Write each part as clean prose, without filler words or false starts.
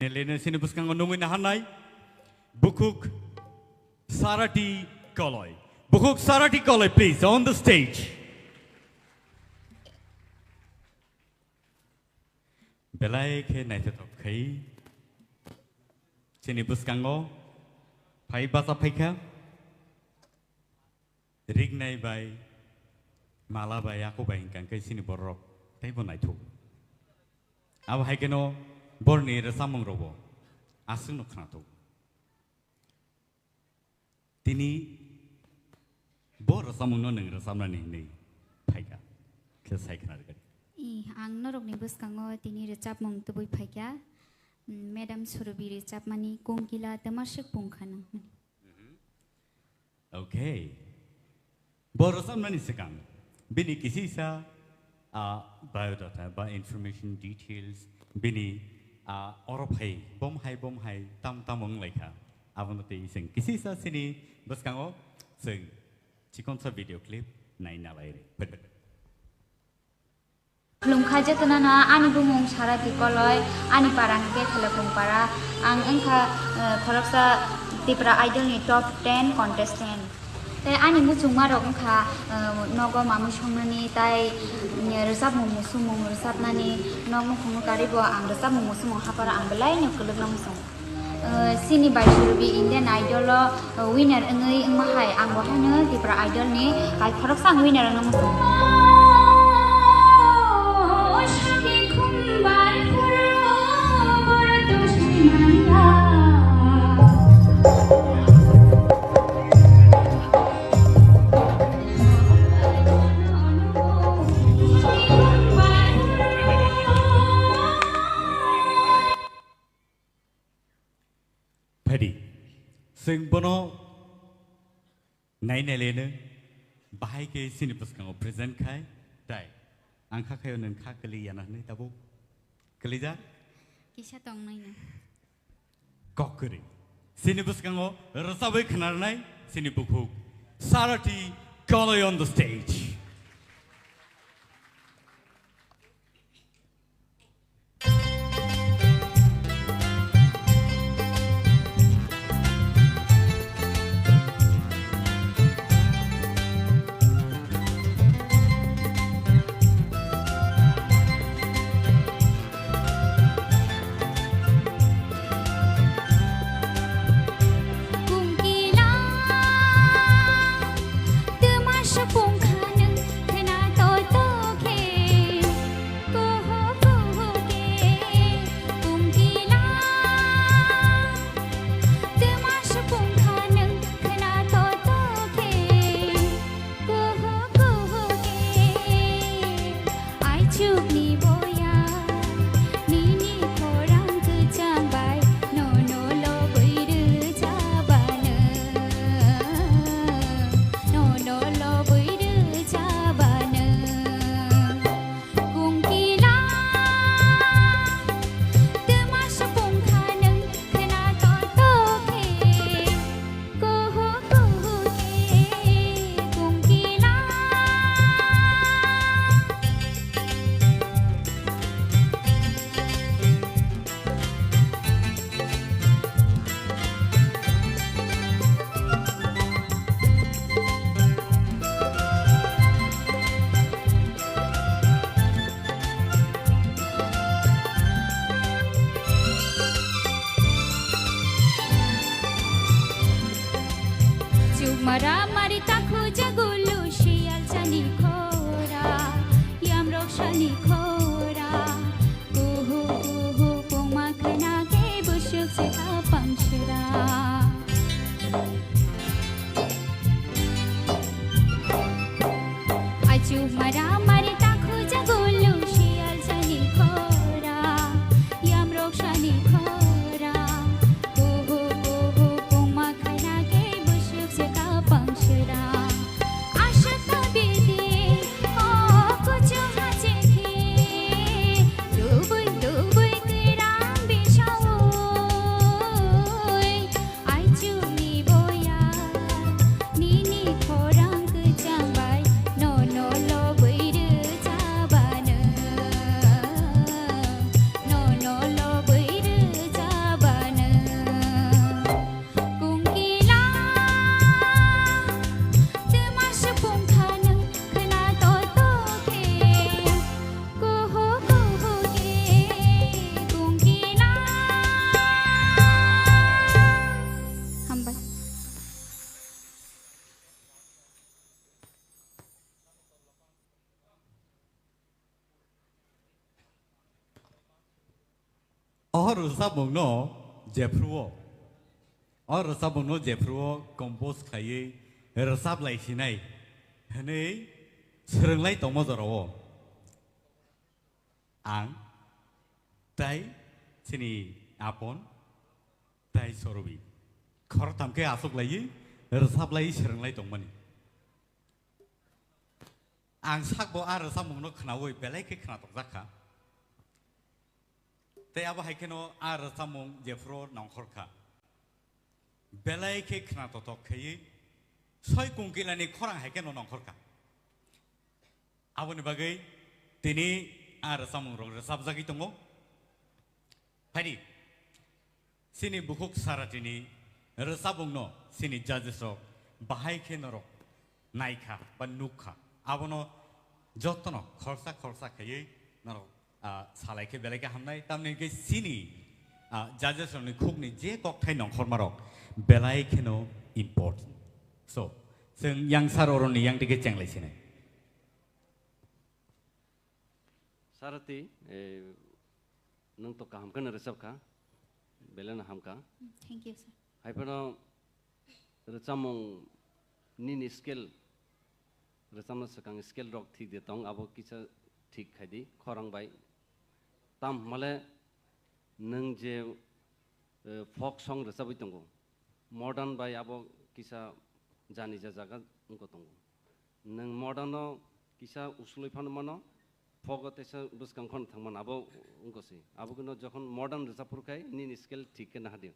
Nelena sini buskango nungguin hanai. Bukuk Sarati Kalai. Bukuk Sarati Kalai, please, on the stage. Belai ke naite top kai. Sini buskango. Pai basa paika. Rignai bai. Mala bai aku bai kan kai sini borok. Tai bon naitu. Aw hai keno borni resamong robo. Asung no khanatu. Tini bor resamong no neng resamna ni paika. Kesai kena dekat. Ang norok ni buskango tini recap mong tubuy paika. Madam Surubi recap mani kongkila tamasuk pungkana. Okay. Bor resamna ni sekang. Bini kisi sa biodata, by information details, bini orop hai, bom hai, tam tamong lekha. Avon te iseng kisi sa sini buskango seng cikon sa video clip nain nalai re. Lumkhaja tanana ani bumung Sarati Kalai ani parang ke thelapung para ang engkha khoroksa tipra idol ni top 10 contestant tai ani muchung marok engkha nogo mamu songmani tai resap mumu sumung resap nani nogo khungu karibo ang resap mumu sumung hapara ang belai nyokuluk namsong sini by Surubi Indian Idol winner engai engmahai ang wahana tipra idol ni kai khoroksa winner namsong Sing bono nai nelene bahai ke sini puskango present kai dai angka kayo neng kha kali yana ne tabu kalija Kisah tong nai na. kokuri sini puskango rasabai khanar nai sini bukuk Sarati Kalai on the stage. Mara mari takhu jagulu shial chani khora yam rokshani khora kuhu kuhu poma khana ke bushuk se ka panchra aju mara mari takhu jagulu shial chani khora yam rokshani khora kuhu kuhu poma khana ke bushuk se ka panchra Or Sabongno, Jepruo. Or Sabongno Jepruo, compose Kaye, Rasab like Sinai. Hene, Serenlay Tomozoro. Ang, Tai, Sini, Apon, Tai Sorobi. Kortamke Asok Lay, Rasab Lay Serenlay Tomani. Ang Sakbo are some no Khwnai, Beleke Knatok Zaka. They have Haikeno are some Jeffro Nonkorka. Beleke Knatotokai, Soy Kunkilani Khorang Haikeno Nonkorka. Avon Bagay, Tini are some Sabzakitongo. Paddy Sini Bukuk Saratini, Resabungno, Sini Judges of Bahai Kenoro, Naika, Banuka. Abono Jotono, Korsa Kaye, no, Salake Beleka Hamnai, Tamneke Sini, judges on the Kugni, J. Cocktail on Hormarok, Belaikeno important. So, young Saroni, young to get Janglesine. Sarati, nung to Hamkan Resabka, Belena Hamka. Thank you, sir. Hypano Retsamong Nini skill. Resam Sakang skill rock thick the tongue about Kisa thick Hadi, Khorang by Tam Male Nung Je folk song Resabitongo. Modern by Abo Kisa Jani Jazaga Unkotongo. Nung modern Kisa Usulipanomono, Fogotesa Buskang Kontaman Abo Unkosi. Abuno Jokon modern Resapurkai, Nini skill thick and Hadi.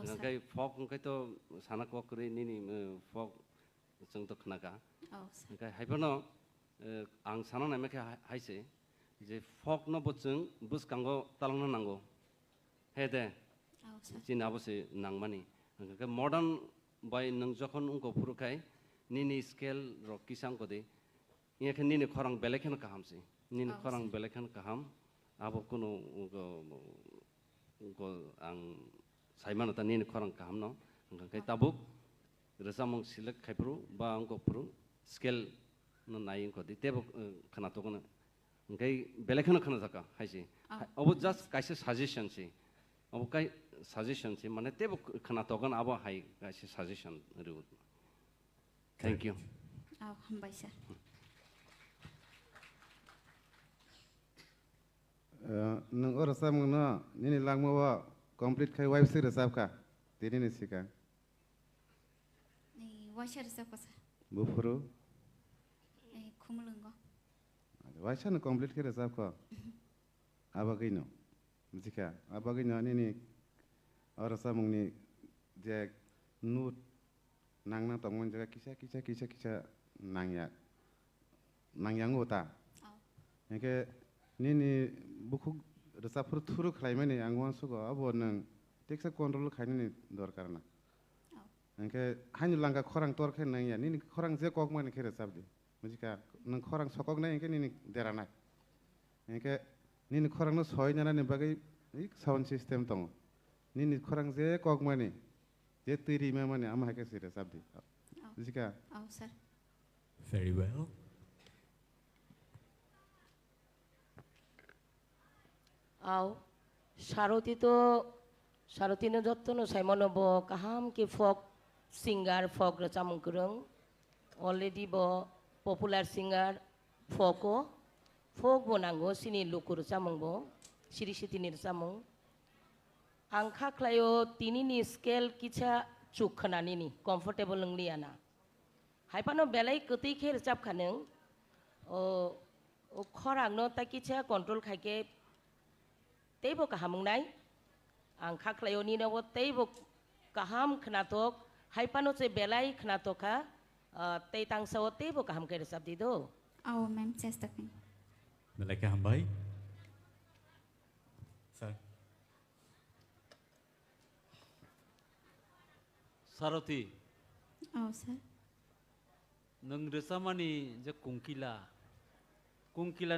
Okay, folk Unkato Sanakokri, Nini folk Sungto Knaga. Okay, Hyperno Ang Sanon America Hise, the folk no butchung, Buskango, Talanango. Hede, Jinabose Nangmani. Okay, modern by Nungjokon Unko Purukai, Nini scale Rocky Sankode, Yakan Nini Khorang Belekan Kahamsi, Nini Khorang Belekan Kaham, Abokuno Ugo Ang Simonata Nini Khorang Kahamno, okay, Tabuk, Resamong Silk Kaipru, Bango Puru. Skill no naing ko di tebo khanato ko na ngai belekhana khana jaka haisi abo just kaise suggestion chi abo kai suggestion chi mane tebo khanato kan abo hai kaise suggestion ru thank you Hambai sir. Nung ora sam no nini langmo wa complete khai wife sir sabka tini ni sika Ni washer sir ko sir. Bufuru Kumulungo. Wacha complete kira sabka abagino muzika abagino nini ora samung ni je nut nang tongmon jaga kisah nangyang ota yake nini buku resapur thuru khlaimani angwan sugo abo nang teksa control khaini dorkar na yake hanyu langa khorang tor khe nang ya nini khorang je kok mani khere sabdi muzika nang khorang sokok na yake nini derana yake nini khorang no soy nyana ni bagai sound system tong nini khorang je kok mani je tiri me mani am hake sire sabdi muzika sir. Very well. Au Sarati to Sarati no jotto no Simon bo kaham ki folk singer folk racamung kurung already bo popular singer folk bo nango sini lukur racamung bo siri sitini racamung angka klayo tini ni scale kicha chukhanani ni comfortable ngliana haipano belai keti khe racap khaneng o khorang no ta kicha control khaike tebo kahamung nai ang khaklayo ni no tebo kaham khnatok haipano che belai khnatoka tei tangsa o tebo kaham ke resap di do Ma'am chesta kami. Malaka Hambai. Sir. Sarati. Sir. Nang resamani je kungkila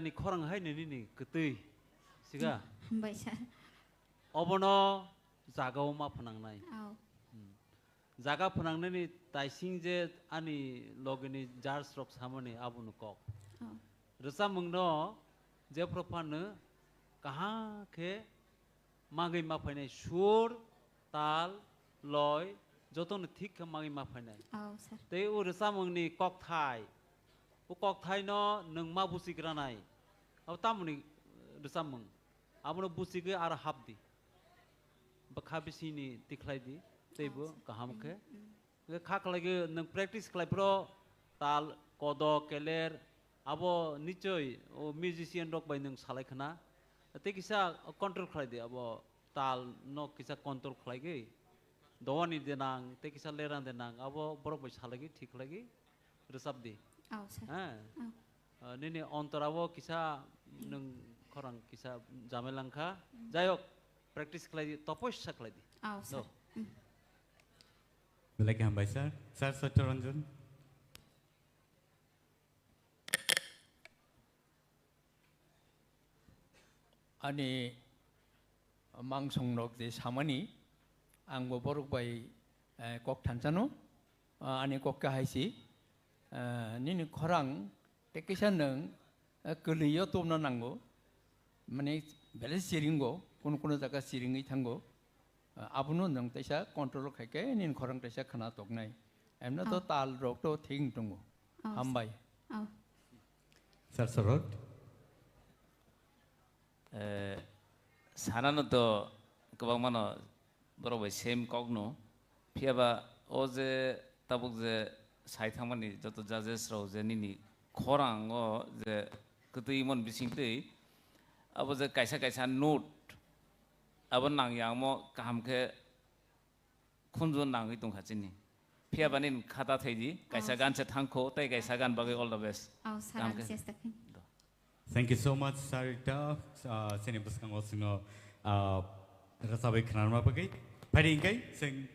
ni khorang hai ni ketui siga Hambai sir. obono jaga ma phanangnai jaga phanangnai ni taising je ani logini jar strok samani abunu kok resamung no je prophan kaha ke मागै मा फैनाय सुर ताल लय जतन ठीक मागै मा फैनाय औ सार ते उ रोजामंनि ककथाय उ ककथाय न नों मा बुसिग्रानाय अब तामुनि रोजामं आबनो बुसिगो आरो हाबदि बखाबिसिनि तिख्लायदि तेबो गाहामखे खाखलायगो नों प्रेक्टिस खालायप्रो ताल कद केलेर आबो निचय ओ मिउजिशियन रक बाय नों सालायखना ते किसा कंट्रोल खालायदि आबो ताल न किसा कंट्रोल खालायगै दवानि देनां ते किसा लेरां देनां आबो बरक बाय सालायगै ठीक लायगै रोजाबदि औ सार हाँ निने अंतरावो किसा नों खरां किसा जामेलांखा जायक प्रेक्टिस खालायदि तपस्या खालायदि औ सार बेलायके हामबाय सार सार सत्यरन्जन आनि मांसंरक जे सामानि आंबो बरक बाय कक थानसानो आनि कक्का हायसि निनि खरां टेकिसा नों गोलैयो तमना नांगौ माने बेले सिरिंगो कुनु जागा सिरिङै थांगो आबुनो नों तैसा कंट्रोल खायके निन खरां तैसा खाना तकनाय एमना तो ताल रक तो थिं दंगो हामबाय सार सरत सानानो तो गोबां मानो बरबाय सेम कगनो फियाबा ओ जे ताबुक जे साइथांमानि जत जाजेस राव जे निनि खरां ओ जे कतैमन बिसिंतै अब जे कायसा नोट अब नांयामो काहामखे खुनजुन नाङै दंखाचिनि फियाबानि खाता थैदि कायसा गानसे थांखो तै कायसा गान बागै अल द बेस्ट औ सार चेष्टा खालाम Thank you so much, Sarita. Sini buskang osino rasabai khanar ma bagai. Pari ingai sing